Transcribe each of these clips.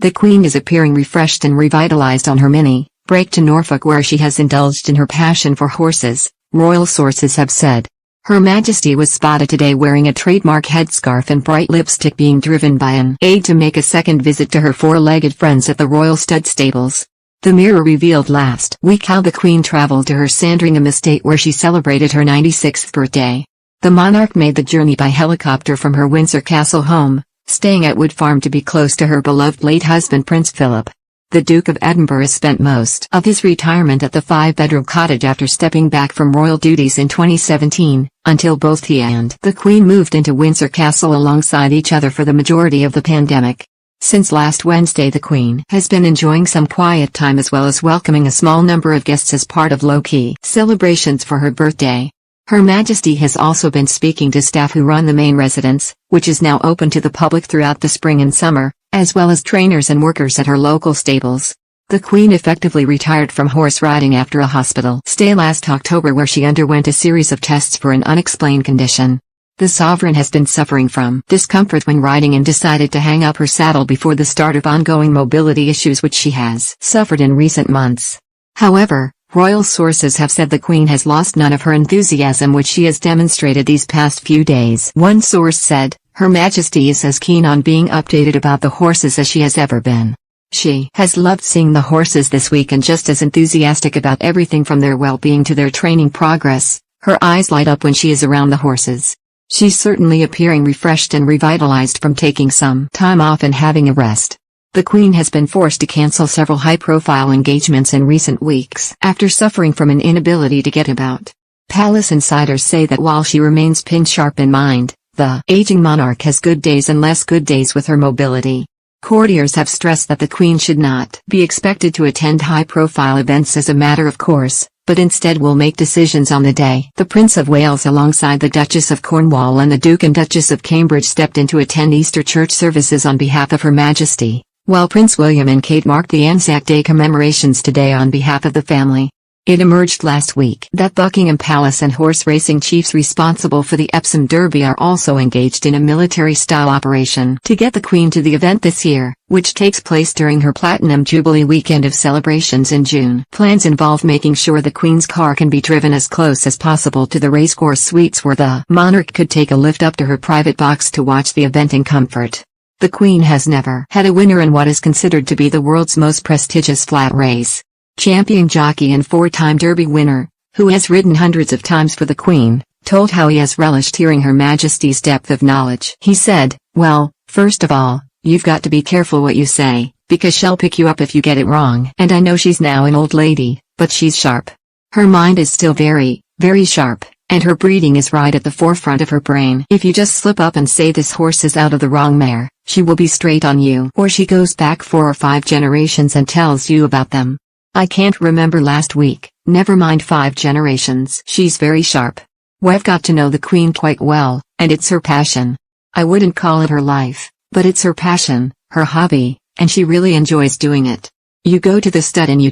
The Queen is appearing refreshed and revitalized on her mini-break to Norfolk, where she has indulged in her passion for horses, royal sources have said. Her Majesty was spotted today wearing a trademark headscarf and bright lipstick, being driven by an aide to make a second visit to her four-legged friends at the Royal Stud Stables. The Mirror revealed last week how the Queen traveled to her Sandringham estate, where she celebrated her 96th birthday. The monarch made the journey by helicopter from her Windsor Castle home, staying at Wood Farm to be close to her beloved late husband Prince Philip. The Duke of Edinburgh spent most of his retirement at the five-bedroom cottage after stepping back from royal duties in 2017, until both he and the Queen moved into Windsor Castle alongside each other for the majority of the pandemic. Since last Wednesday, the Queen has been enjoying some quiet time as well as welcoming a small number of guests as part of low-key celebrations for her birthday. Her Majesty has also been speaking to staff who run the main residence, which is now open to the public throughout the spring and summer, as well as trainers and workers at her local stables. The Queen effectively retired from horse riding after a hospital stay last October, where she underwent a series of tests for an unexplained condition. The sovereign has been suffering from discomfort when riding and decided to hang up her saddle before the start of ongoing mobility issues which she has suffered in recent months. However, royal sources have said the Queen has lost none of her enthusiasm which she has demonstrated these past few days. One source said, "Her Majesty is as keen on being updated about the horses as she has ever been. She has loved seeing the horses this week and just as enthusiastic about everything from their well-being to their training progress. Her eyes light up when she is around the horses. She's certainly appearing refreshed and revitalized from taking some time off and having a rest." The Queen has been forced to cancel several high-profile engagements in recent weeks after suffering from an inability to get about. Palace insiders say that while she remains pin-sharp in mind, the aging monarch has good days and less good days with her mobility. Courtiers have stressed that the Queen should not be expected to attend high-profile events as a matter of course, but instead will make decisions on the day. The Prince of Wales alongside the Duchess of Cornwall and the Duke and Duchess of Cambridge stepped in to attend Easter church services on behalf of Her Majesty, while Prince William and Kate marked the Anzac Day commemorations today on behalf of the family. It emerged last week that Buckingham Palace and horse racing chiefs responsible for the Epsom Derby are also engaged in a military-style operation to get the Queen to the event this year, which takes place during her Platinum Jubilee weekend of celebrations in June. Plans involve making sure the Queen's car can be driven as close as possible to the racecourse suites where the monarch could take a lift up to her private box to watch the event in comfort. The Queen has never had a winner in what is considered to be the world's most prestigious flat race. Champion jockey and four-time Derby winner, who has ridden hundreds of times for the Queen, told how he has relished hearing Her Majesty's depth of knowledge. He said, "Well, first of all, you've got to be careful what you say, because she'll pick you up if you get it wrong. And I know she's now an old lady, but she's sharp. Her mind is still very, very sharp, and her breeding is right at the forefront of her brain. If you just slip up and say this horse is out of the wrong mare, she will be straight on you. Or she goes back 4 or 5 generations and tells you about them. I can't remember last week, never mind 5 generations. She's very sharp. We've got to know the Queen quite well, and it's her passion. I wouldn't call it her life, but it's her passion, her hobby, and she really enjoys doing it. You go to the stud and you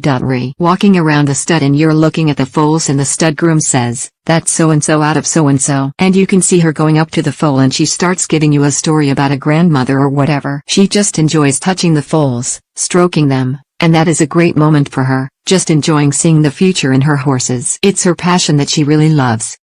walking around the stud and you're looking at the foals and the stud groom says, 'That's so-and-so out of so-and-so.' And you can see her going up to the foal and she starts giving you a story about a grandmother or whatever. She just enjoys touching the foals, stroking them. And that is a great moment for her, just enjoying seeing the future in her horses. It's her passion that she really loves.